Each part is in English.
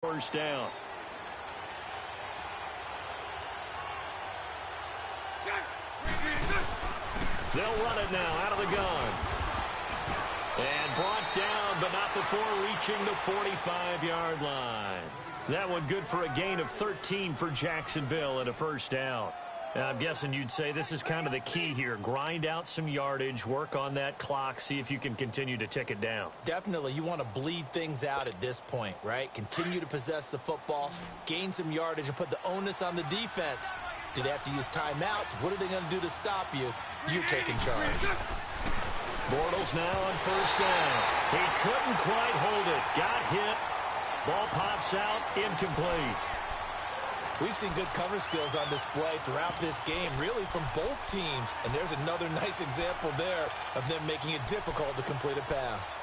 First down. They'll run it now out of the gun. And brought down, but not before reaching the 45-yard line. That one good for a gain of 13 for Jacksonville and a first down. I'm guessing you'd say this is kind of the key here. Grind out some yardage, work on that clock, see if you can continue to tick it down. Definitely. You want to bleed things out at this point, right? Continue to possess the football, gain some yardage, and put the onus on the defense. Do they have to use timeouts? What are they going to do to stop you? You're taking charge. Bortles now on first down. He couldn't quite hold it. Got hit. Ball pops out, incomplete. We've seen good cover skills on display throughout this game, really from both teams. And there's another nice example there of them making it difficult to complete a pass.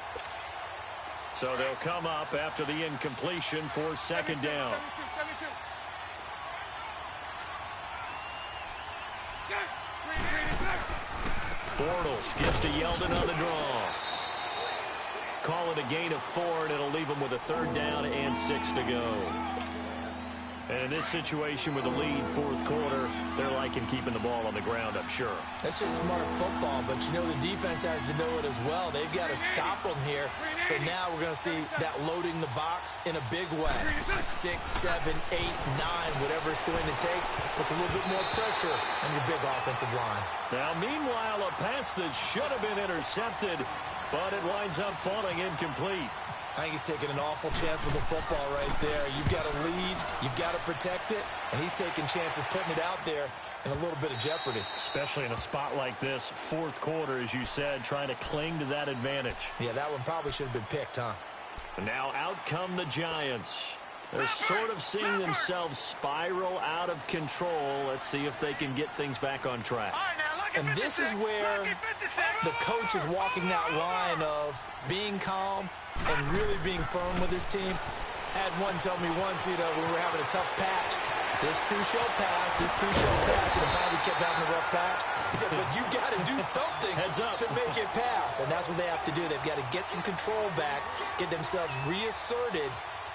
So they'll come up after the incompletion for second down. Bortles gives to Yeldon on the draw. Call it a gain of 4, and it'll leave them with a third down and 6 to go. And in this situation with a lead fourth quarter, they're liking keeping the ball on the ground, I'm sure. That's just smart football, but you know the defense has to know it as well. They've got to stop them here. So now we're going to see that loading the box in a big way. 6, 7, 8, 9, whatever it's going to take, puts a little bit more pressure on your big offensive line. Now, meanwhile, a pass that should have been intercepted, but it winds up falling incomplete. I think he's taking an awful chance with the football right there. You've got to lead, you've got to protect it, and he's taking chances putting it out there in a little bit of jeopardy. Especially in a spot like this, fourth quarter, as you said, trying to cling to that advantage. Yeah, that one probably should have been picked, huh? And now out come the Giants. They're sort of seeing themselves spiral out of control. Let's see if they can get things back on track. And this is where the coach is walking that line of being calm and really being firm with his team. Had one tell me once, when we were having a tough patch, this too shall pass, this too shall pass, and finally kept having a rough patch. He said, but you got to do something to make it pass, and that's what they have to do. They've got to get some control back, get themselves reasserted,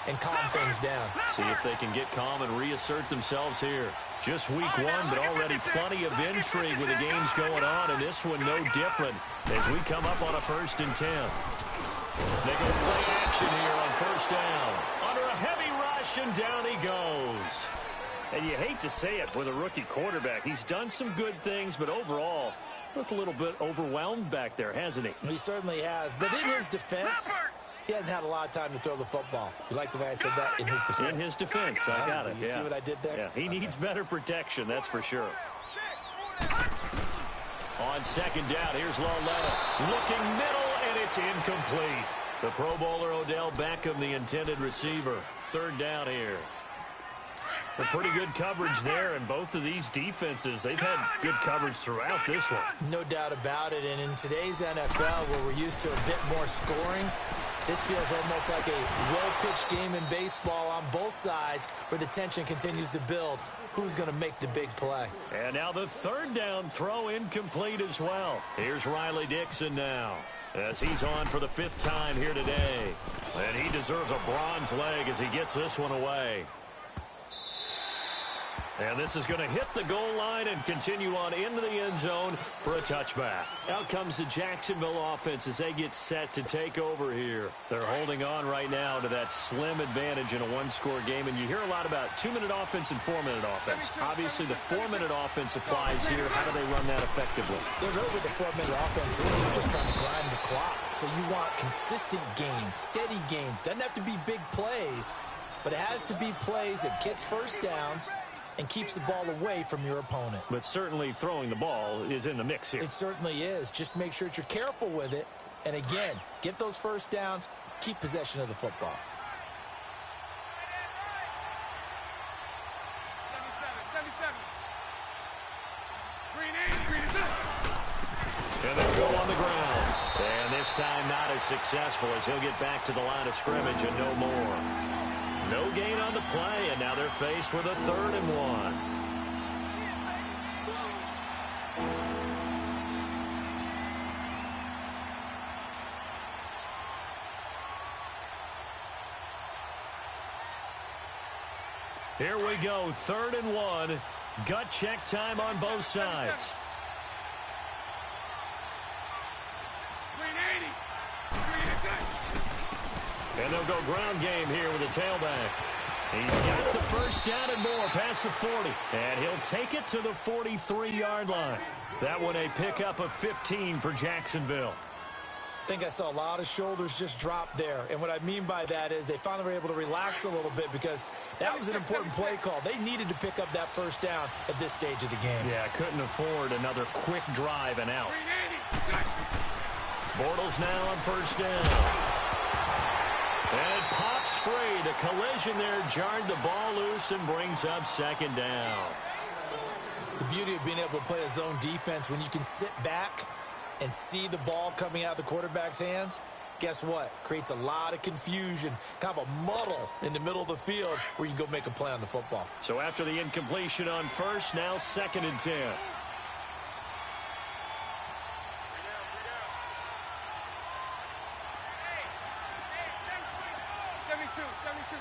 and calm things down. See if they can get calm and reassert themselves here. Just week 1, but already plenty of intrigue with the games going on, and this one no different as we come up on a 1st and 10. They go play action here on first down. Under a heavy rush, and down he goes. And you hate to say it with a rookie quarterback. He's done some good things, but overall, looked a little bit overwhelmed back there, hasn't he? He certainly has. But in his defense, he hasn't had a lot of time to throw the football. You like the way I said that? In his defense. In his defense. I got it. You see what I did there? Yeah, he needs better protection, that's for sure. On second down, here's Lauletta. Looking middle, and it's incomplete. The Pro Bowler Odell Beckham, the intended receiver. Third down here. A pretty good coverage there, and both of these defenses, they've had good coverage throughout this one. No doubt about it, and in today's NFL, where we're used to a bit more scoring, this feels almost like a well-pitched game in baseball on both sides where the tension continues to build. Who's going to make the big play? And now the third down throw incomplete as well. Here's Riley Dixon now as he's on for the 5th time here today. And he deserves a bronze leg as he gets this one away. And this is going to hit the goal line and continue on into the end zone for a touchback. Out comes the Jacksonville offense as they get set to take over here. They're holding on right now to that slim advantage in a one-score game. And you hear a lot about 2-minute offense and 4-minute offense. Obviously, the 4-minute offense applies here. How do they run that effectively? They're really with the 4-minute offense. They're just trying to grind the clock. So you want consistent gains, steady gains. Doesn't have to be big plays, but it has to be plays that gets first downs and keeps the ball away from your opponent. But certainly throwing the ball is in the mix here. It certainly is. Just make sure that you're careful with it. And again, get those first downs, keep possession of the football. And they'll go on the ground. And this time not as successful as he'll get back to the line of scrimmage and no more. No gain on the play, and now they're faced with a 3rd and 1. Here we go, 3rd and 1. Gut check time on both sides. And they'll go ground game here with the tailback. He's got the first down and more past the 40. And he'll take it to the 43-yard line. That one a pickup of 15 for Jacksonville. I think I saw a lot of shoulders just drop there. And what I mean by that is they finally were able to relax a little bit because that was an important play call. They needed to pick up that first down at this stage of the game. Yeah, couldn't afford another quick drive and out. Bortles now on first down. And it pops free. The collision there jarred the ball loose and brings up 2nd down. The beauty of being able to play a zone defense when you can sit back and see the ball coming out of the quarterback's hands, guess what? Creates a lot of confusion, kind of a muddle in the middle of the field where you can go make a play on the football. So after the incompletion on first, now 2nd and 10.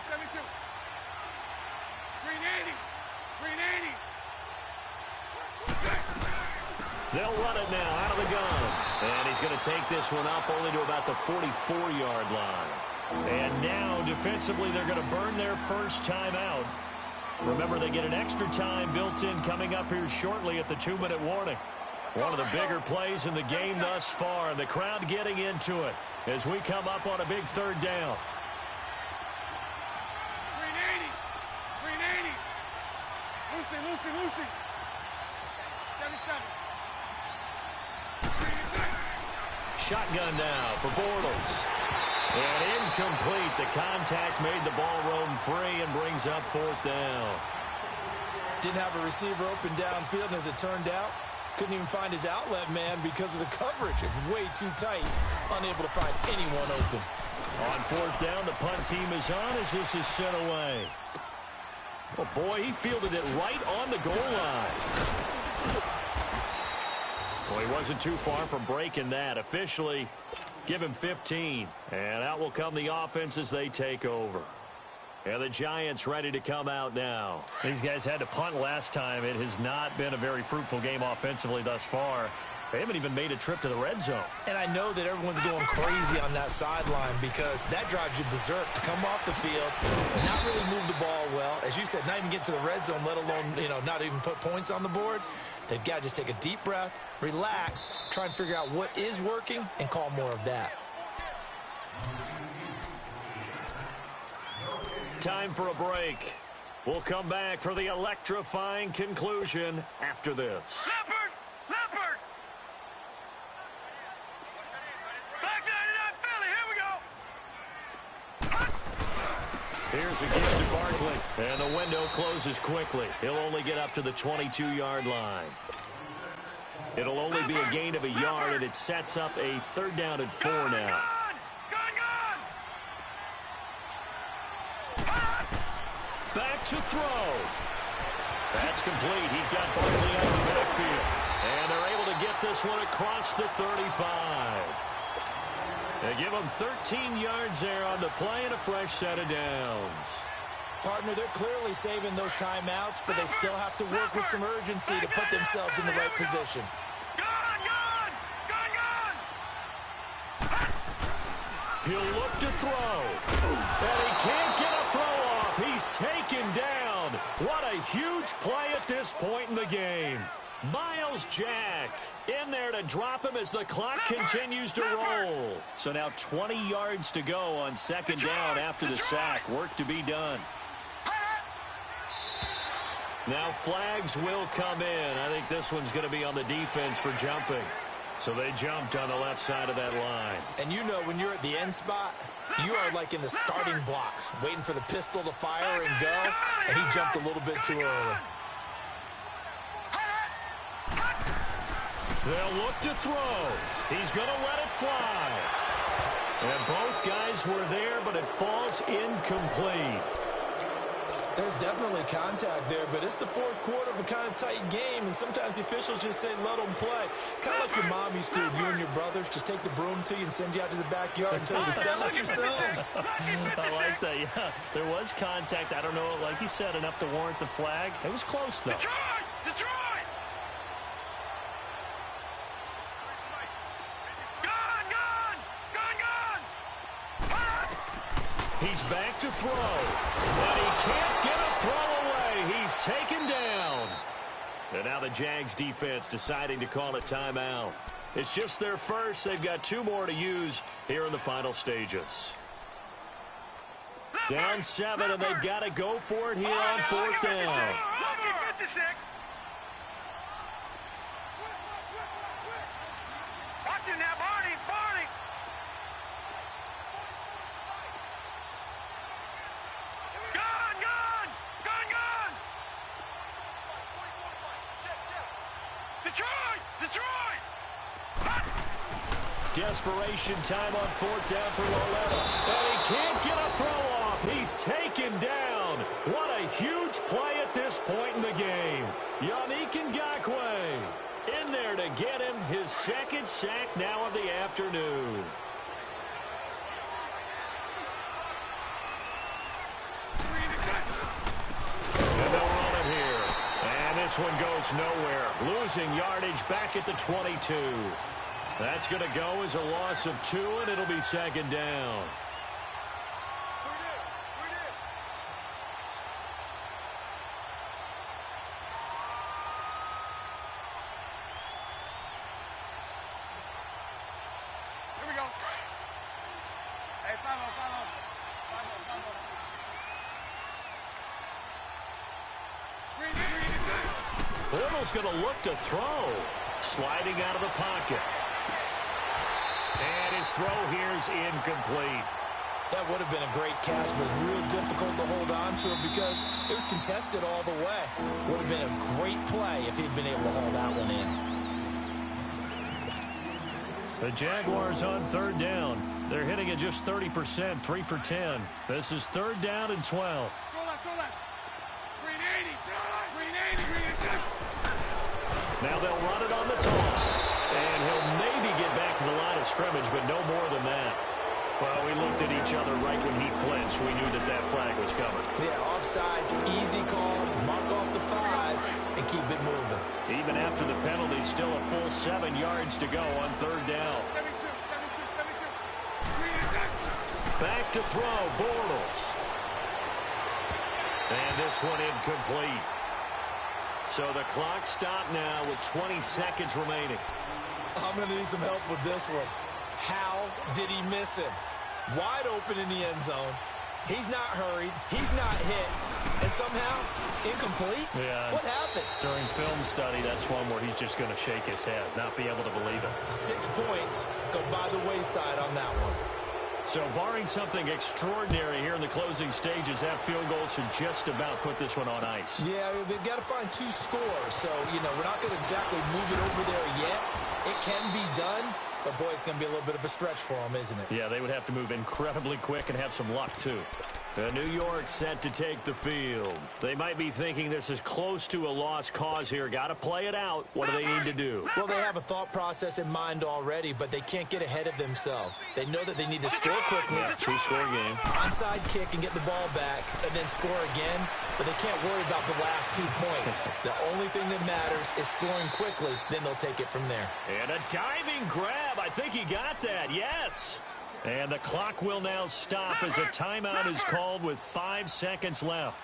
72. 380. They'll run it now out of the gun. And he's going to take this one up only to about the 44-yard line. And now, defensively, they're going to burn their first time out. Remember, they get an extra time built in coming up here shortly at the 2-minute warning. One of the bigger plays in the game thus far, and the crowd getting into it as we come up on a big 3rd down. 380. Lucy. 77. Shotgun now for Bortles. And incomplete. The contact made the ball roam free and brings up 4th down. Didn't have a receiver open downfield, and as it turned out, couldn't even find his outlet man because of the coverage. It's way too tight. Unable to find anyone open. On 4th down, the punt team is on as this is sent away. Oh, boy, he fielded it right on the goal line. Well, he wasn't too far from breaking that. Officially, give him 15. And out will come the offense as they take over. And the Giants ready to come out now. These guys had to punt last time. It has not been a very fruitful game offensively thus far. They haven't even made a trip to the red zone. And I know that everyone's going crazy on that sideline because that drives you berserk to come off the field, not really move the ball well. As you said, not even get to the red zone, let alone, not even put points on the board. They've got to just take a deep breath, relax, try and figure out what is working, and call more of that. Time for a break. We'll come back for the electrifying conclusion after this. Leopard! Back 99 Philly, here we go! Here's a give to Barkley, and the window closes quickly. He'll only get up to the 22-yard line. It'll only be a gain of a yard, and it sets up a 3rd down and 4 now. Back to throw. That's complete. He's got Barkley out of the backfield. And they're able to get this one across the 35. They give him 13 yards there on the play and a fresh set of downs. Partner, they're clearly saving those timeouts, but they still have to work with some urgency to put themselves in the right position. He'll look to throw. And he can't get a throw off. He's taken down. What a huge play at this point in the game. Myles Jack in there to drop him as the clock continues to roll. So now 20 yards to go on 2nd down after the sack. Work to be done. Now flags will come in. I think this one's going to be on the defense for jumping. So they jumped on the left side of that line. And when you're at the end spot, you are like in the starting blocks, waiting for the pistol to fire and go, and he jumped a little bit too early. They'll look to throw. He's going to let it fly. And both guys were there, but it falls incomplete. There's definitely contact there, but it's the fourth quarter of a kind of tight game, and sometimes the officials just say, let them play. Kind of like your mom used to with you and your brothers. Just take the broom to you and send you out to the backyard and tell you to settle it yourselves. I like that, yeah. There was contact. I don't know, like you said, enough to warrant the flag. It was close, though. Detroit! Detroit! Gone! Gone! Gone! Gone! He's back to throw, but he can't get a throw away. He's taken down. And now the Jags defense deciding to call a timeout. It's just their first. They've got 2 more to use here in the final stages. Down 7, and they've got to go for it here on 4th down. Lucky 56. Watch him now, Barney. Barney. Gone, gone, gone, gone. Detroit, Detroit. Desperation time on 4th down for Lauletta. And he can't get a throw off. He's taken down. What a huge play at this point in the game. Yannick Ngakoue in there to get him his 2nd sack now of the afternoon. And they'll run it here. And this one goes nowhere. Losing yardage back at the 22. That's going to go as a loss of 2, and it'll be 2nd down. Here we go. Hey, follow. Bortles going to look to throw. Sliding out of the pocket. And his throw here's incomplete. That would have been a great catch, but it's real difficult to hold on to it because it was contested all the way. Would have been a great play if he'd been able to hold that one in. The Jaguars on 3rd down. They're hitting at just 30%, 3 for 10. This is 3rd down and 12. Throw that. Green 80. Green 80. Now they'll run it on the toss. And he'll maybe get back to the line of scrimmage, but no more than that. Well, we looked at each other right when he flinched. We knew that flag was coming. Yeah, offsides, easy call, mark off the 5, and keep it moving. Even after the penalty, still a full 7 yards to go on 3rd down. 72. Green Back to throw, Bortles. And this one incomplete. So the clock stopped now with 20 seconds remaining. I'm going to need some help with this one. How did he miss him? Wide open in the end zone. He's not hurried. He's not hit. And somehow, incomplete? Yeah. What happened? During film study, that's one where he's just going to shake his head, not be able to believe it. 6 points go by the wayside on that one. So barring something extraordinary here in the closing stages, that field goal should just about put this one on ice. Yeah, we've got to find 2 scores. So, we're not going to exactly move it over there yet. It can be done, but, boy, it's going to be a little bit of a stretch for them, isn't it? Yeah, they would have to move incredibly quick and have some luck, too. New York set to take the field. They might be thinking this is close to a lost cause here. Got to play it out. What do they need to do? Well, they have a thought process in mind already, but they can't get ahead of themselves. They know that they need to score quickly. Yeah, 2-score game. Onside kick and get the ball back and then score again, but they can't worry about the last 2 points. The only thing that matters is scoring quickly, then they'll take it from there. And a diving grab. I think he got that. Yes. And the clock will now stop as a timeout is called with 5 seconds left.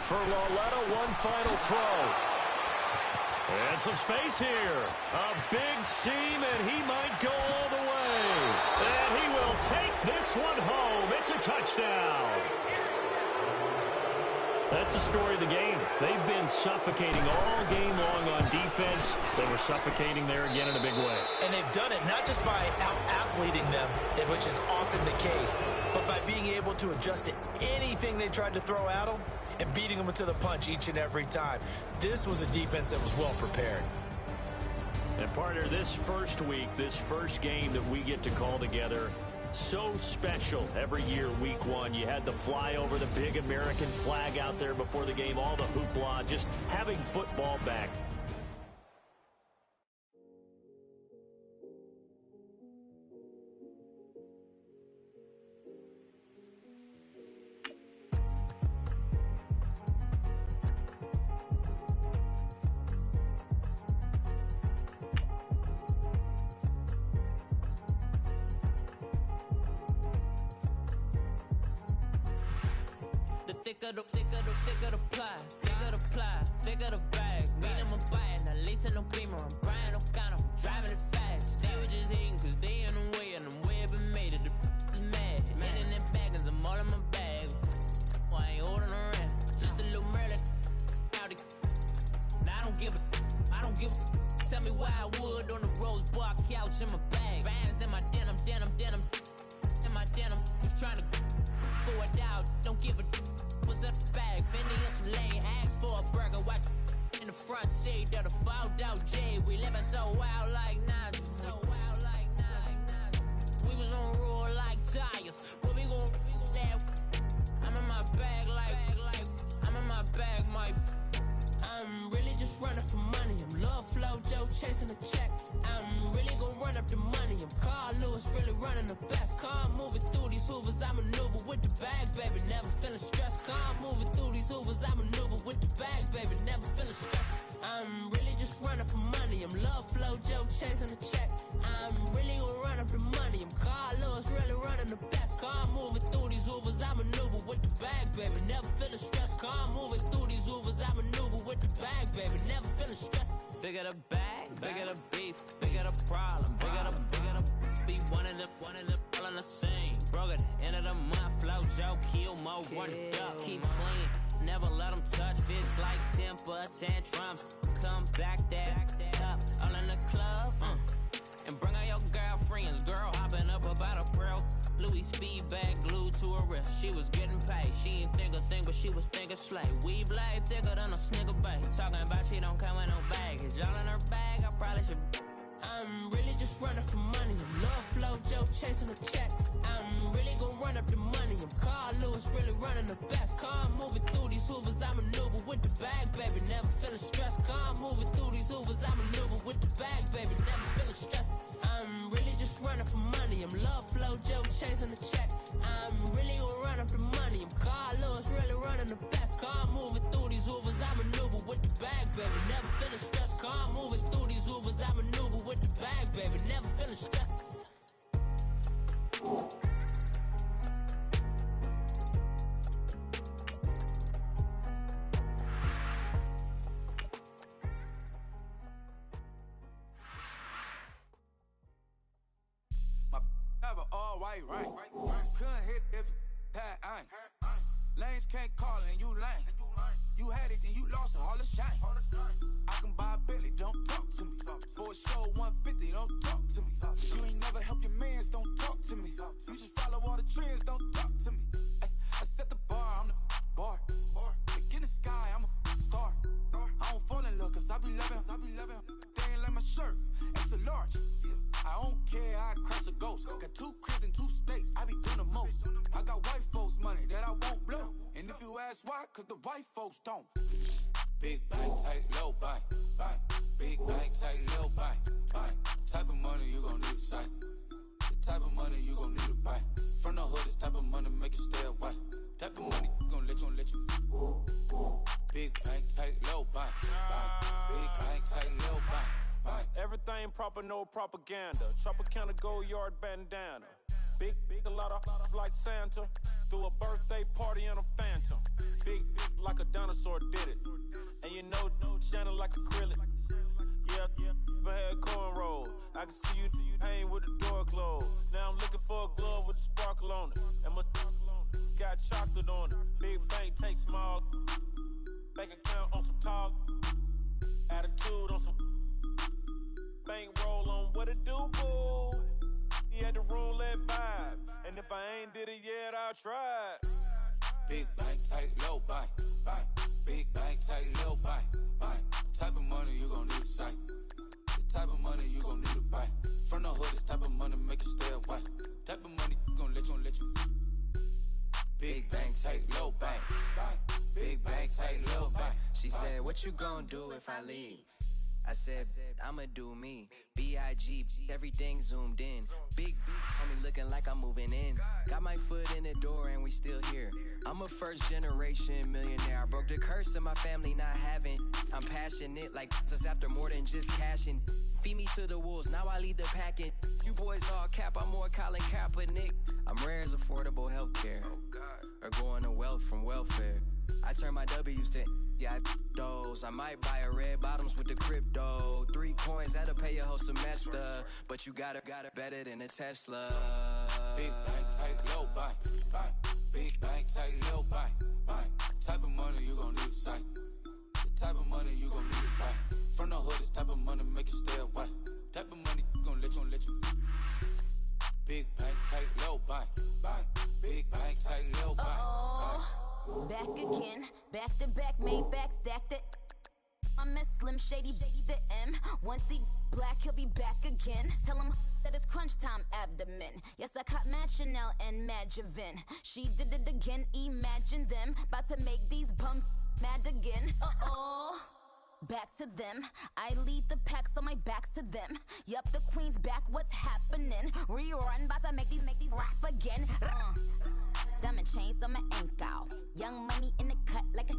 For Lauletta, one final throw. And some space here. A big seam, and he might go all the way. And he will take this one home. It's a touchdown. That's the story of the game. They've been suffocating all game long on defense. They were suffocating there again in a big way. And they've done it not just by out-athleting them, which is often the case, but by being able to adjust to anything they tried to throw at them and beating them to the punch each and every time. This was a defense that was well prepared. And partner, this first week, this first game that we get to call together, So special every year, week one. You had the flyover, the big American flag out there before the game, all the hoopla, just having football back. Thicker the pie, thicker the bag. Meet them a bite, now leasing no beamer. I'm buying no counter, I'm driving it fast. They were just hating cause they in the way, and the way I've been made it, the is mad. Man in them baggins, I'm all in my bag. Well, I ain't holding around, just a little Merlin. Now I don't give a, tell me why I would on the rose bar couch in my bag. Bands in my denim, in my denim. Just trying to throw it out, don't give a was up the bag, Phineas Lane, asked for a burger, watch in the front seat of the fouled out J. We living so wild like Nas, we was on roll like tires. What we gon' let? I'm in my bag like I'm in my bag, my. I'm really just running for money. I'm Love Flow Joe chasing a check. I'm really gon' run up the money. I'm Carl Lewis, really running the best. Car moving through these hoovers, I maneuver with the bag, baby. Never feeling stressed. Car moving through these hoovers, I maneuver with the bag, baby. Never feeling stressed. I'm really just running for money. I'm Love Flow Joe chasing a check. I'm really gon' run up the money. I'm Carl Lewis, really running the best. Car moving through these hoovers, I maneuver with the bag, baby. Never feeling stressed. Car moving through these hoovers, I maneuver with the bag, baby. Never feeling stressed. Bigger the bag, bigger the beef, bigger the problem, bigger the be one of the all on the same. Broke at the end of the month, Flow Joe, kill mo, run it up, keep clean, never let them touch. Fits like temper tantrums, come back that up, all in the club, and bring out your girlfriends. Girl hopping up about a pearl, Louis speed bag glued to her wrist. She was getting paid, she ain't think a thing, but she was thinking slay. We blade thicker than a snicker bag. Talking about she don't come with no baggage. Y'all in her bag, I probably should. I'm really just running for money. I'm Love Flow Joe chasing a check. I'm really gon' run up the money. I'm Carl Lewis, really running the best. Car moving through these hoovers, I maneuver with the bag, baby. Never feeling stressed. Car moving through these hoovers, I maneuver with the bag, baby. Never feeling stressed. I'm really just running for money. I'm Love Flow Joe chasing a check. I'm really gon' run up the money. I'm Carl Lewis, really running the best. Car moving through these hoovers, I maneuver with the bag, baby. Never feeling stressed. Car moving through these hoovers, I maneuver with the bag, baby. Never feeling stressed. My never all white, right? Couldn't hit if had ain't. Lanes can't call and you lame. You had it and you lost it, all the shine. I can buy a Billy, don't talk to me. For a show 150, don't talk to me. You ain't never help your mans, don't talk to me. You just follow all the trends, don't talk to me. I set the bar, I'm the bar. Like in the sky, I'm a star. I don't fall in love, cause I be loving. They ain't like my shirt, extra large. I don't care, I crash a ghost. Got 2 cribs and 2 states, I be doing the most. I got white folks money that I won't blow. And if you ask why, cause the white folks don't. Big bank, tight, low bank. Big bank, tight, low bank. Type of money you gon' need to sight. The type of money you gon' need to buy. From the hood, this type of money make you stay away. Type of money gon' let you. Big bank, tight, low bank. Big bank, tight, low bank. Everything proper, no propaganda. Tropicana Gold Yard bandana. Big, a lot of like Santa. Threw a birthday party in a phantom. Big like a dinosaur did it. And you know, shining like acrylic. Yeah, but had cornrow. I can see you hang with the door closed. Now I'm looking for a glove with a sparkle on it. And my got chocolate on it. Big bank, take small. Bank account on some talk. Attitude on some. Bank roll on what it do, boo. He had the roulette vibe. And if I ain't did it yet, I'll try it. Big bank, tight, low bank. Big bank, tight, low bank. Type of money you gon' need to sight. The type of money you gon' need to buy. From the hood, this type of money make you stay away. Type of money gon' let you. Big bang, take low bang. Big bang, take low bang. She said, what you gon' do if I leave? I said, I'ma do me. B.I.G. Everything zoomed in. Big homie looking like I'm moving in. Got my foot in the door and we still here. I'm a first generation millionaire. I broke the curse of my family not having. I'm passionate like us after more than just cashing. Feed me to the wolves, now I lead the packing. You boys all cap, I'm more Colin Kaepernick. I'm rare as affordable healthcare. Or going to wealth from welfare. I turn my W's to those. I might buy a red bottoms with the crypto. 3 coins, that'll pay your whole semester. But you got it better than a Tesla. Big bang, take low bang. Big bang, take low bang. Type of money you gon' need to say. The type of money you gon' need to buy. From the hood, this type of money make you stay away. Type of money gon' let you. Big bang, take low bang. Big bang, take low bang. Back again, back to back, made back, stacked it. I'm a Slim Shady, the M. Once he black, he'll be back again. Tell him that it's crunch time abdomen. Yes, I caught Mad Chanel and Mad Javin. She did it again, imagine them. About to make these bums mad again. Back to them. I lead the pack, so my back's to them. Yup, the queen's back, what's happening? Rerun, about to make these rap again. Diamond chains on my ankle. Young money in the cut like a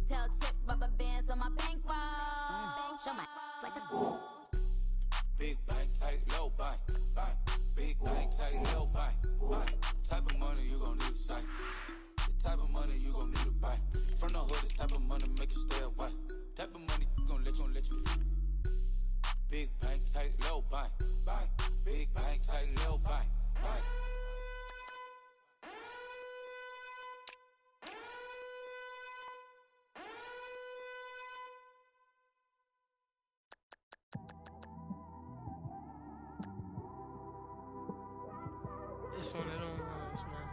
tail tip, rubber bands on my bankroll. Show my like a Big bang, take low bang. Big bang, take low bang. Type of money you gon' need to say. The type of money you gon' need to buy. From the hood, this type of money make you stay away. Type of money gon' let you. Big bang, take low bang. Big bang, take low bang. It's one of them ones, man.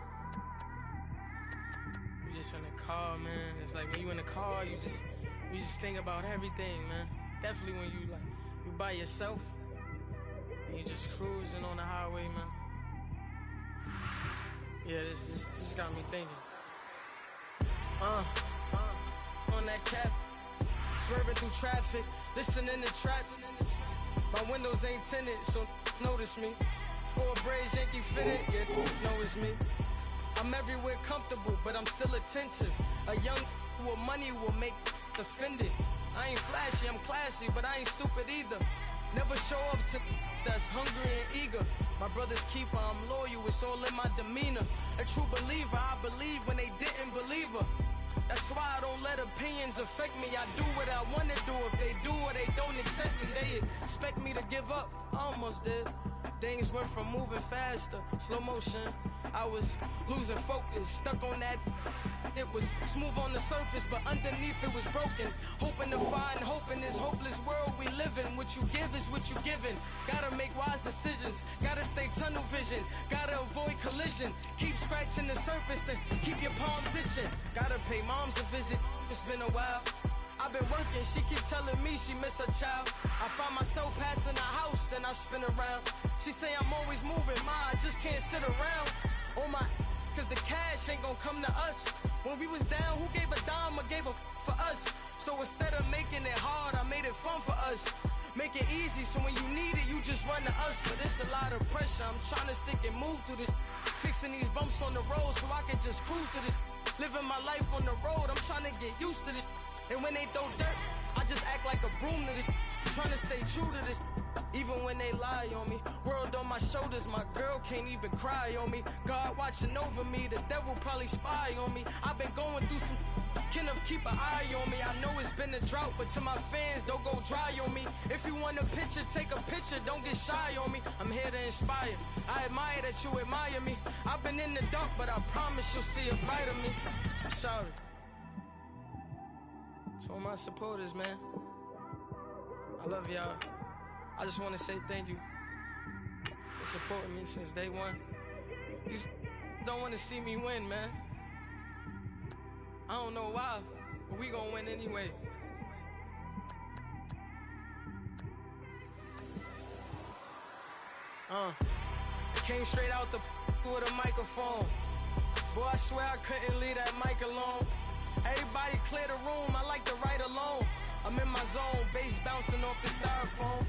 You just in the car, man. It's like when you in the car, you just think about everything, man. Definitely when you by yourself and you just cruising on the highway, man. Yeah, this got me thinking. On that cap, swerving through traffic, listening to trap. My windows ain't tinted, so notice me. 4 braids, Yankee fitted, yeah, know it's me. I'm everywhere comfortable, but I'm still attentive. A young with money will make offended. I ain't flashy, I'm classy, but I ain't stupid either. Never show up to that's hungry and eager. My brother's keeper, I'm loyal, it's all in my demeanor. A true believer, I believe when they didn't believe her. That's why I don't let opinions affect me. I do what I wanna do. If they do or they don't accept me, they expect me to give up. I almost did. Things went from moving faster, slow motion. I was losing focus, stuck on that. It was smooth on the surface, but underneath it was broken. Hoping to find hope in this hopeless world we live in. What you give is what you given. Gotta make wise decisions, gotta stay tunnel vision, gotta avoid collision. Keep scratching the surface and keep your palms itching. Gotta pay moms a visit, it's been a while. I've been working, she keep telling me she miss her child. I find myself passing the house, then I spin around. She say I'm always moving, I just can't sit around. Oh my, cause the cash ain't gon' come to us. When we was down, who gave a dime or gave a for us? So instead of making it hard, I made it fun for us. Make it easy, so when you need it, you just run to us. But it's a lot of pressure, I'm trying to stick and move through this. Fixing these bumps on the road so I can just cruise to this. Living my life on the road, I'm trying to get used to this. And when they throw dirt, I just act like a broom to this. Trying to stay true to this. Even when they lie on me. World on my shoulders, my girl can't even cry on me. God watching over me, the devil probably spy on me. I've been going through some Kenneth, keep an eye on me. I know it's been a drought, but to my fans, don't go dry on me. If you want a picture, take a picture, don't get shy on me. I'm here to inspire. I admire that you admire me. I've been in the dark, but I promise you'll see a bright of me. I'm sorry. To all my supporters, man, I love y'all. I just want to say thank you for supporting me since day one. You don't want to see me win, man. I don't know why, but we gonna win anyway. It came straight out the with a microphone. Boy, I swear I couldn't leave that mic alone. Everybody clear the room, I like to write alone. I'm in my zone, bass bouncing off the styrofoam.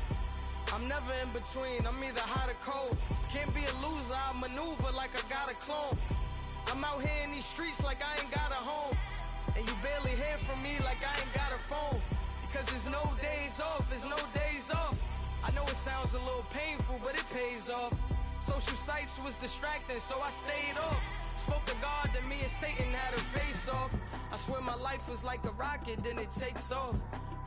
I'm never in between, I'm either hot or cold. Can't be a loser, I maneuver like I got a clone. I'm out here in these streets like I ain't got a home. And you barely hear from me like I ain't got a phone. Because there's no days off, there's no days off. I know it sounds a little painful, but it pays off. Social sites was distracting, so I stayed off. Spoke to God, then me and Satan had a face off. I swear my life was like a rocket, then it takes off.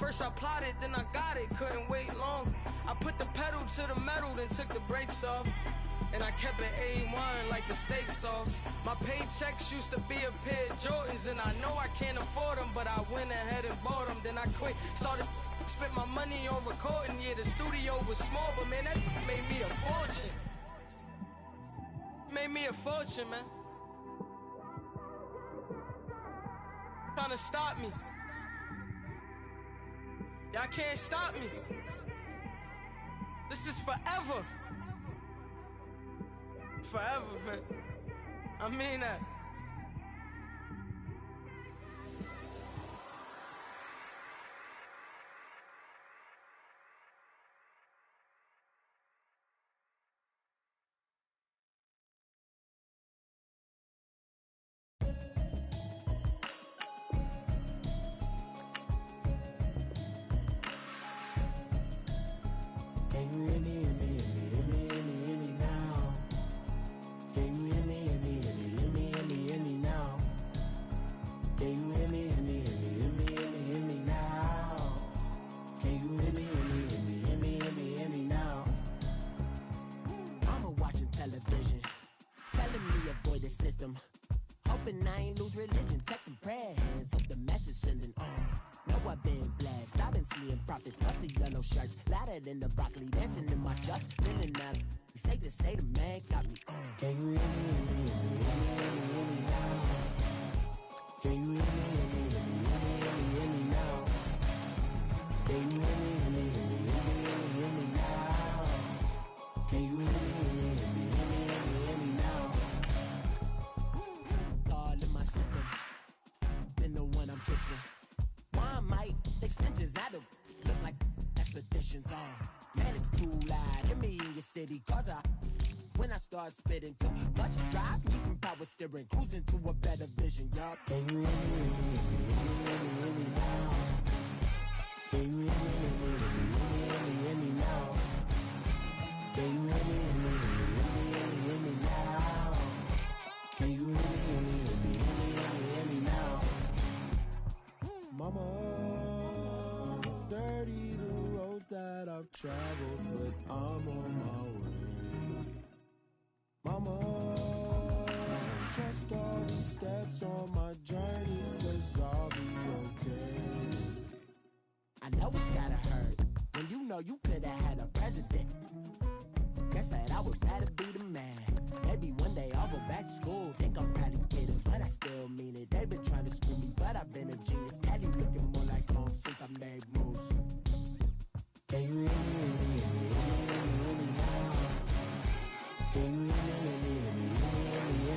First I plotted, then I got it, couldn't wait long. I put the pedal to the metal, then took the brakes off. And I kept it A1 like the steak sauce. My paychecks used to be a pair of Jordans, and I know I can't afford them, but I went ahead and bought them. Then I quit, started spent my money on recording. Yeah, the studio was small, but man, that made me a fortune. Made me a fortune, man. Trying to stop me. Y'all can't stop me. This is forever. Forever, man. I mean that. Hoping I ain't lose religion, text and prayer hands, hope the message sending on. Know I've been blessed, I've been seeing prophets, mostly yellow shirts, louder than the broccoli, dancing in my chucks, feeling that. You say to say the man got me on. Can you hear me now? Can you hear me now? Can you hear me now? Can you hear me now? God in my system, been the one I'm kissing. Why might extensions that'll look like expeditions on? Man, it's too loud. Hear me in your city, cause when I start spitting too much drive, need some power steering, cruising to a better vision, y'all. Can you hear me now? Can you hear me now? Can you hear me now? Can you hear me now? Mama, dirty the roads that I've traveled, but I'm on my way. Mama, trust all the steps on my journey, 'cause I'll be okay. I know it's gotta hurt when you know you could've had a president. Guess that I would rather be the man. Maybe one day I'll go back to school. Think I'm probably kidding, but I still mean it. They've been trying to screw me, but I've been a genius. Patty looking more like home since I made moves. Can you hear me now? Can you hear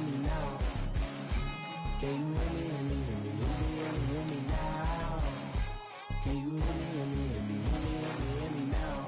me now? Can you hear me now? Can you hear me now?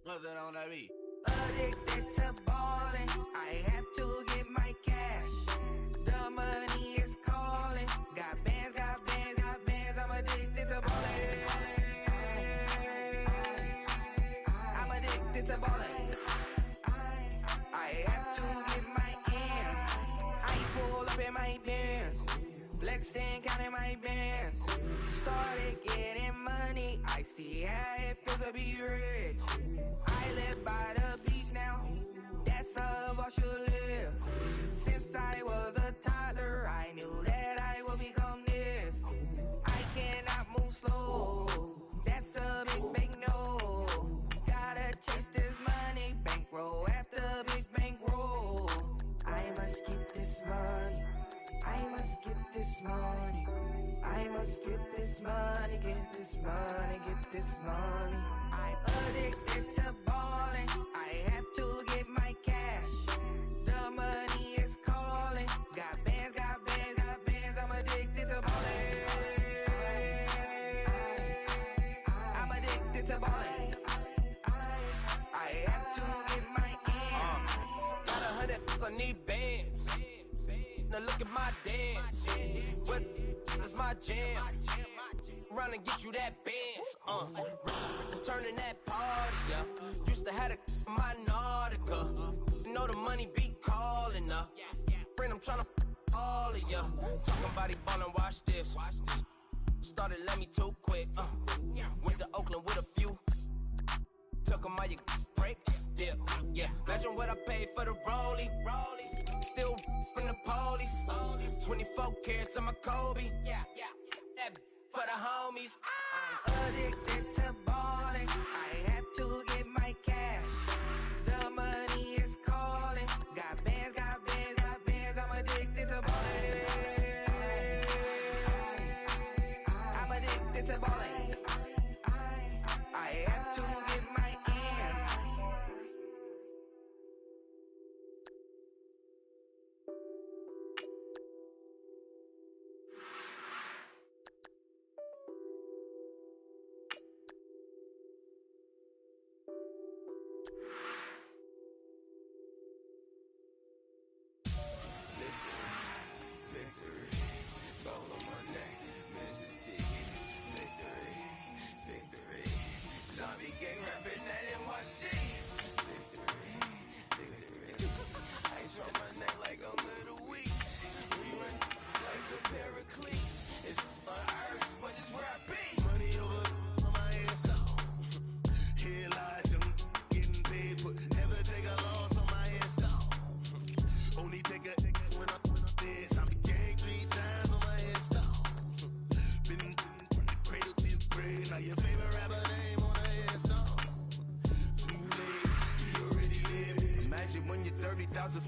What's that on that beat? Addicted to ballin', I have to get my cash. The money is calling. Got bands, I'm addicted to ballin'. I'm addicted to ballin'. I have to get my ends. I pull up in my pants. flexing, counting my bands. Started getting money, I see how it feels to be rich. I live by the beach now, that's how I should live. Since I was a toddler, I knew that I would become this. I cannot move slow, that's a big no. Gotta chase this money, bankroll after big bankroll. I must get this money, I must get this money, I must get this money, get this money, get this money. I'm addicted to balling, I have to get my cash. The money is calling, got bands, got bands, got bands, I'm addicted to balling. I'm addicted to balling, I have to get my ends. Got 100, I need bands. Now look at my dance. What is my jam? Run and get you that bands. Turning that party up. Used to have a my Nautica. You know the money be calling up. Friend, I'm tryna all of ya. Talking about he ballin', watch this. Started let me too quick. Went to Oakland with a few. Took 'em all you break. Dip. Yeah. Imagine what I paid for the rollie. Still from the police. 24 carats on my Kobe. That for the homies. I'm addicted to balling, I have to get my cash. The money is calling, got bands, got bands, got bands, I'm addicted to balling. I'm addicted to balling, I have to get my ends.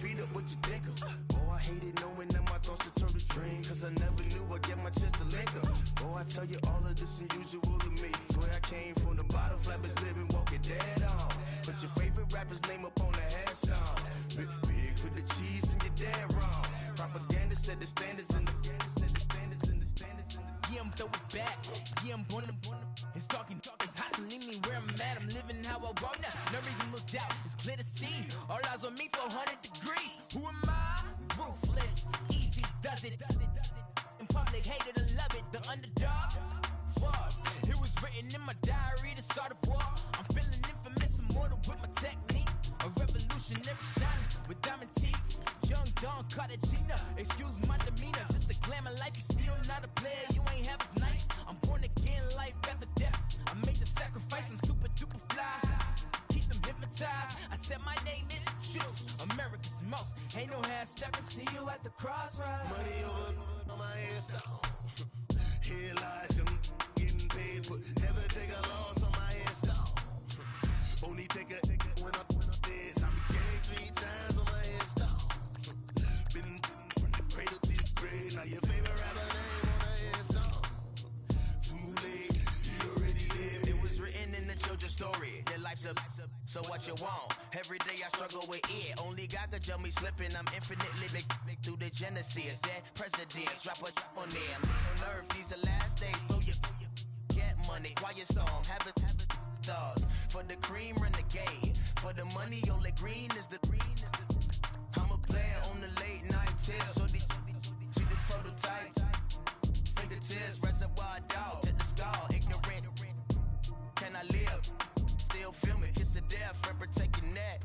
Feet up, what you think of? Oh, I hated knowing that my thoughts would turn to dream. Cause I never knew I'd get my chance to link up. Oh, I tell you all of this unusual to me. Swear I came from the bottom, flappers living, walking dead on. Put your favorite rapper's name up on the headstone. Big for the cheese and you're dead wrong. Propaganda set the standards in the yeah, I'm throw it back. Yeah, I'm born it's talking, it's hustling me where I'm at. I'm living how I want now. No reason to doubt, it's clear to see. All eyes on me for 100 degrees. Who am I? Ruthless, easy, does it. In public, hated and love it. The underdog, swash. It was written in my diary to start a war. I'm feeling infamous, immortal with my technique. A revolutionary shining with diamond teeth. Young Don Cartagena, excuse my demeanor. This the glamour life, you still not a player, you ain't half as nice. I'm born again, life after death. I made the sacrifice, I'm super duper fly. Keep them hypnotized. I said my name is Juice, America's most. Ain't no half stepping, see you at the crossroads. Money over on my headstone. Here lies young, getting paid for. Never take a loss on my headstone. Only take a when I'm dead. I became 3 times on my headstone. Been from the cradle to the grave. Now your favorite rapper name on the headstone. Too late, you already lived. It was written in the children's story. Their life's a so what you want? Every day I struggle with it. Only God could tell me slipping. I'm infinitely big through the genesis. That presidents drop a on them. On earth, these the last days. Throw your get money, quiet storm. Have it stars. For the cream, renegade. For the money, only green is the I'm a player on the late night tips. So they see the prototype. Fingertips, reservoir dog. To the skull, ignorant. Can I live? Still film it, kiss to death, forever taking that.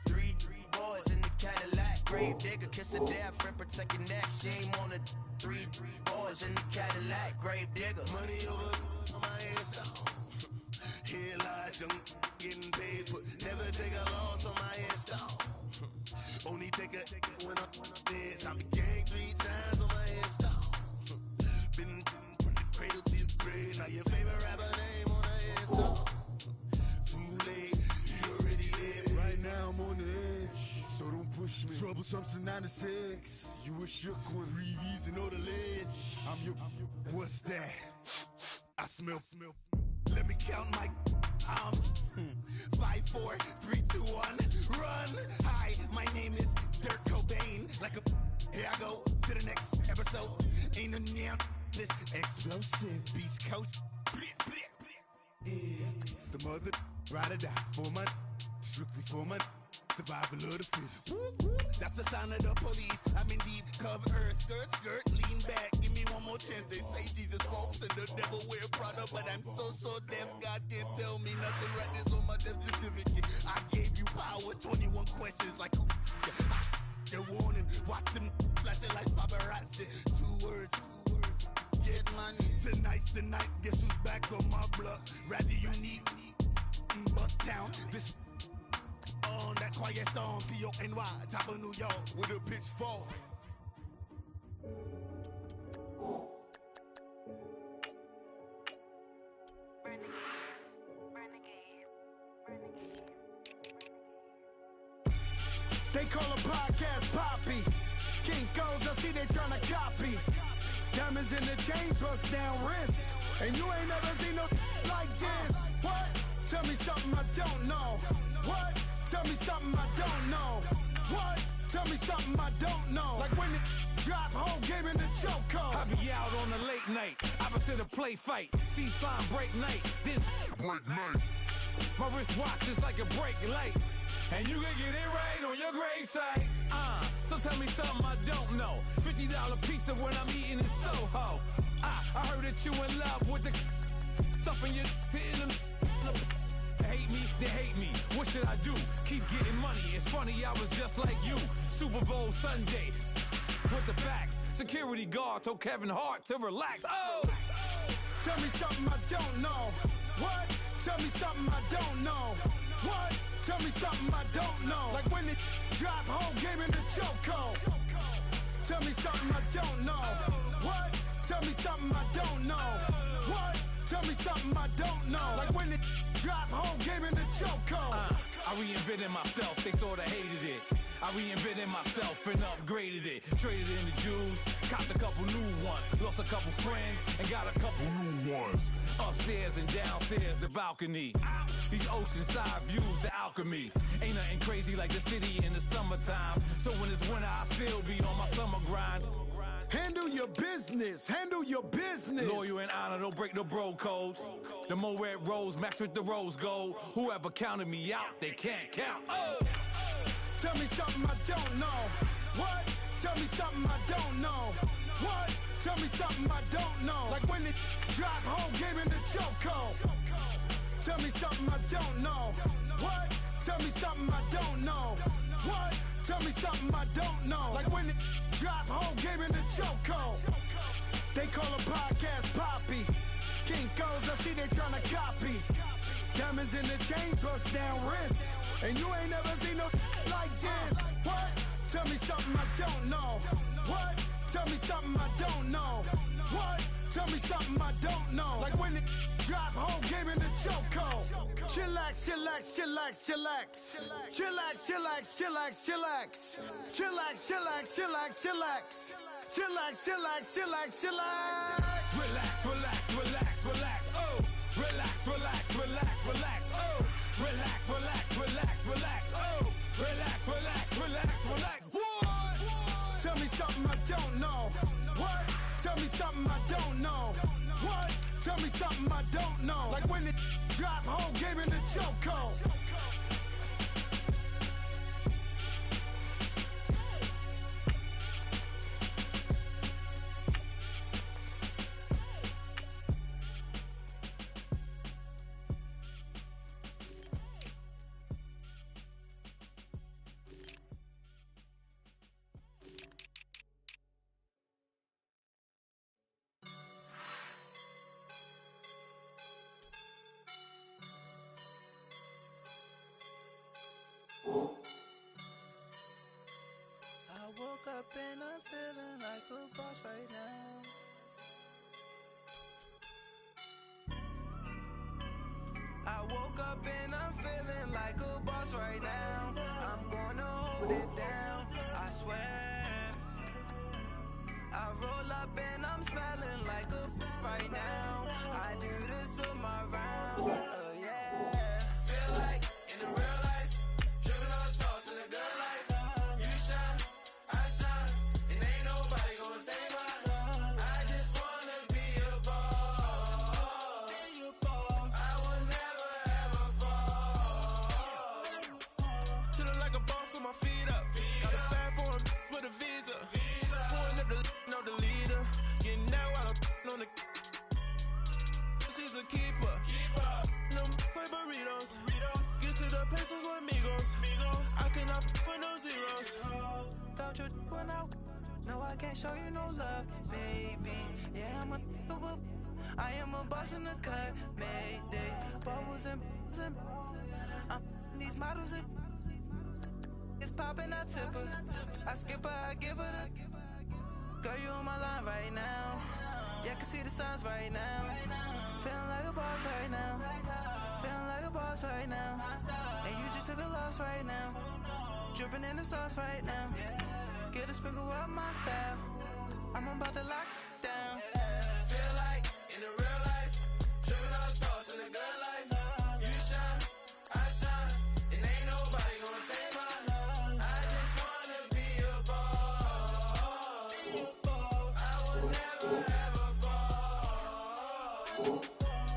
3 boys in the Cadillac. grave digger, kiss the death, friend, protect your neck. Shame on the three boys in the Cadillac, grave digger. Money over on my headstone. Here lies young, getting paid, but never take a loss on my headstone. Only take a when I'm dead. I be gang 3 times on my headstone. Been from the cradle to the grave. Now your favorite rapper name on the headstone. Too late, he already dead. Right now I'm on the edge, so don't push me. Troublesome since 96. You a shook one, Reeves and all the ledge. I'm your, what's that? I smell. Let me count my 5, 4, 3, 2, 1, run. Hi, my name is Dirk Cobain. Like a here I go to the next episode. Ain't a damn this explosive Beast Coast. Yeah. The mother ride or die for my strictly for my survival of the fittest. That's the sign of the police. I'm indeed cover earth, skirt, lean back. Give me one more chance. They say Jesus walks and the devil wear Prada, but I'm so deaf. God can't tell me nothing. Right this on my death certificate. I gave you power. 21 questions like who? They're warning. Watch them flashing like paparazzi. 2 words. Get money. Tonight's the night. Guess who's back on my block? Rather unique. Bucktown. This. On that quiet storm, T-O-N-Y, top of New York, with a pitchfork. They call a podcast Poppy. Kinkos, I see they tryna copy. Diamonds in the chains, bust down wrists. And you ain't never seen no like this. What? Tell me something I don't know. What? Tell me something I don't know. What? Tell me something I don't know. Like when it drop, whole game in the chokehold. I be out on the late night, opposite a play fight. See slime break night, this break night. My wristwatch is like a break light. And you can get it right on your gravesite. So tell me something I don't know. $50 pizza when I'm eating in Soho. I heard that you in love with the stuff in your hitting them. Hate me, they hate me. What should I do? Keep getting money. It's funny, I was just like you. Super Bowl Sunday. With the facts. Security guard told Kevin Hart to relax. Oh! Tell me something I don't know. What? Tell me something I don't know. What? Tell me something I don't know. Like when it drop, whole game in the chokehold. Tell me something I don't know. What? Tell me something I don't know. What? Tell me something I don't know. Like when it drop, whole game in the chokehold. I reinvented myself, they sorta hated it. I reinvented myself and upgraded it. Traded in the Jews, copped a couple new ones. Lost a couple friends and got a couple new ones. Upstairs and downstairs, the balcony. These oceanside views, the alchemy. Ain't nothing crazy like the city in the summertime. So when it's winter, I still be on my summer grind. Handle your business, handle your business. Loyal and honor, don't break the bro codes. The more red rose, match with the rose gold. Whoever counted me out, they can't count. Oh! Tell me something I don't know. What? Tell me something I don't know. What? Tell me something I don't know. Like when it drop, whole game in the chokehold. Tell me something I don't know. What? Tell me something I don't know. What? Tell me something I don't know. Like when it drop, whole game in the chokehold. They call a podcast Poppy. Kinkos, I see they tryna copy. Diamonds in the chains, bust down wrists. And you ain't never seen no like this. What? Tell me something I don't know. What? Tell me something I don't know. What? Tell me something I don't know. Like when it drop, whole game in the chokehold. Chillax, chillax, chillax, chillax. Chillax, chillax, chillax, chillax. Chillax, chillax, chillax, chillax. Chillax, chillax, chillax, chillax. Relax, relax, relax, relax. Oh! Relax, relax, relax, relax. Oh! Relax, relax, relax, relax. Oh! Relax, relax, relax, relax. What? Tell me something I don't know. What? Tell me something I don't know. What? Tell me something I don't know. Like when it drop, whole game in the chokehold. boss right now. I'm gonna hold it down, I swear. I roll up and I'm smelling like a right now. I do this for my rounds, yeah. Feel like in the real life, dripping on sauce in a good life. You shine, I shine, and ain't nobody gonna take mine. I just wanna be a boss. I will never ever fall. Chillin' like a boss with my feet up. Got a bag for him with a visa. Pulling up the know the leader. Getting that while I'm on the. She's a keeper. No play burritos. Get to the pesos with amigos. I cannot put no zeros. Don't you run out? No, I can't show you no love, baby. Yeah, I am a boss in the cut, Mayday. Bubbles and I'm these models. It's popping, I tip her. I skip her, I give her the. Girl, you on my line right now. Yeah, I can see the signs right now. Feeling like a boss right now. Feeling like a boss right now. And you just took a loss right now. Dripping in the sauce right now. Get a sprinkle up my style. I'm about to lock down. Feel like in the real life, dripping on sauce in a good life. You shine, I shine, and ain't nobody gonna take mine. I just wanna be a boss. I will never ever fall.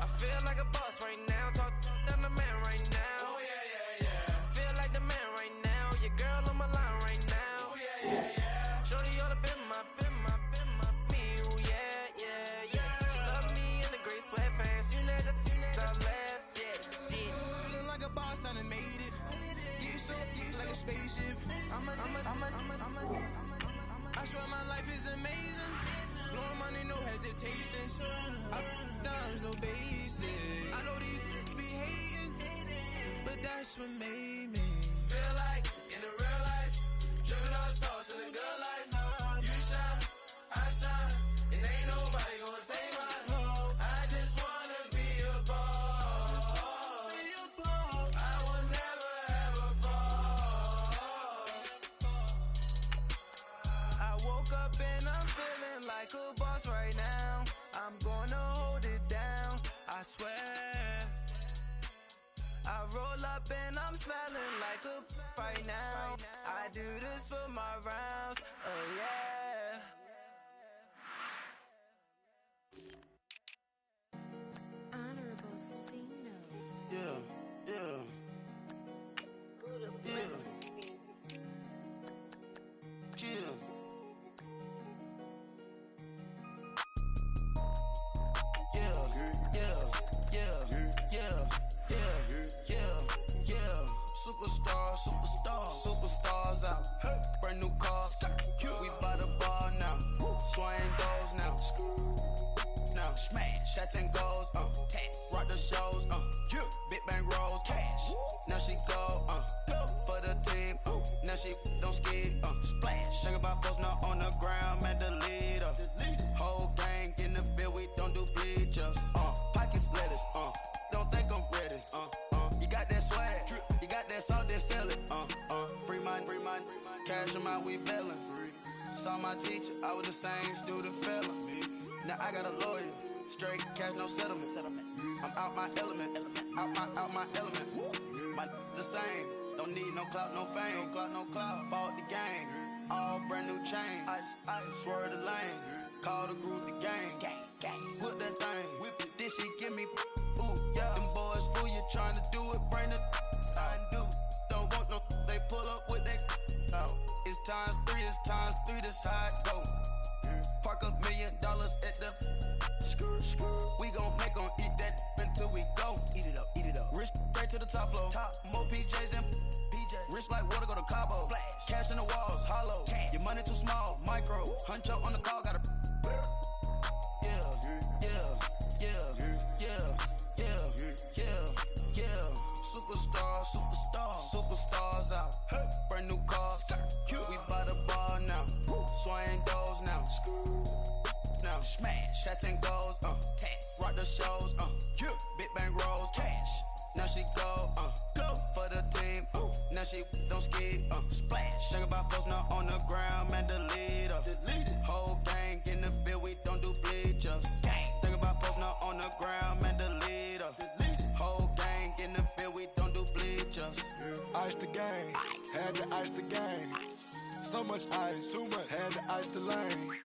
I feel like a boss right now. Talk to the man right now. Oh yeah, yeah, yeah. Feel like the man right now. Your girl on my line right now. Oh yeah, yeah, yeah. Shorty oughta been my me. Oh yeah, yeah, yeah. She love me in the gray sweatpants. You never left, yeah. Feeling like a boss, I done made it. Get so like a spaceship. I swear my life is amazing. Blowing money, no hesitation. Up, downs, no basic. I know these be hating, but that's what made me feel like in the real life, dripping on sauce in a good life. You shine, I shine, and ain't nobody gonna take mine. I just wanna be a boss. I will never ever fall. I woke up and I'm feeling like a boss right now. I'm gonna hold it down, I swear. I roll up and I'm smelling like a right now. I do this for my rounds, yeah. Honorable C notes. Yeah, yeah. Chill. Superstars out. Brand new cars. We by the bar now. Swaying doors now. Now smash. Shots and goals. Rock the shows. Big bang rolls. Cash. Now she go. For the team. Now she don't ski. Splash. Think about post now on the ground. Man, the leader. Whole gang in the field. We don't do bleachers. Pockets lettuce. Don't think I'm ready. You got that swag. You got that salt, then sell it. Free mind. Cash them out, we bellin'. Saw my teacher, I was the same student fella. Now I got a lawyer. Straight cash, no settlement. I'm out my element. Out my element. My the same. Don't need no clout, no fame. No clout. Bought the game. All brand new chain. I swerve the lane. Call the group the gang. Whip that thing. Whip it. Then she give me. Ooh, yeah. Them boys fool you trying to do it. Bring the. Don't want no. They pull up with that. It's times 3. This how it go. Park $1 million at the. We gon' make 'em eat that until we go. Eat it up. Rich straight to the top floor. More PJs than PJs. Rich like water, go to Cabo. Flash. Cash in the walls, hollow. Cash. Your money too small, micro. Huncho on the call, got a. Superstars out. Brand new cars. We by the bar now. Swaying doors now. Now smash. Shots and goals. Rock the shows. Big bang rolls. Cash. Now she go. For the team. now she don't skid. Splash. Think about post now on the ground, man, delete her. Whole gang in the field, we don't do bleachers. Think about post now on the ground, man, delete her. Whole gang in the field, we don't do bleachers. Ice the game, had to ice the game. So much ice, too much, had to ice the lane.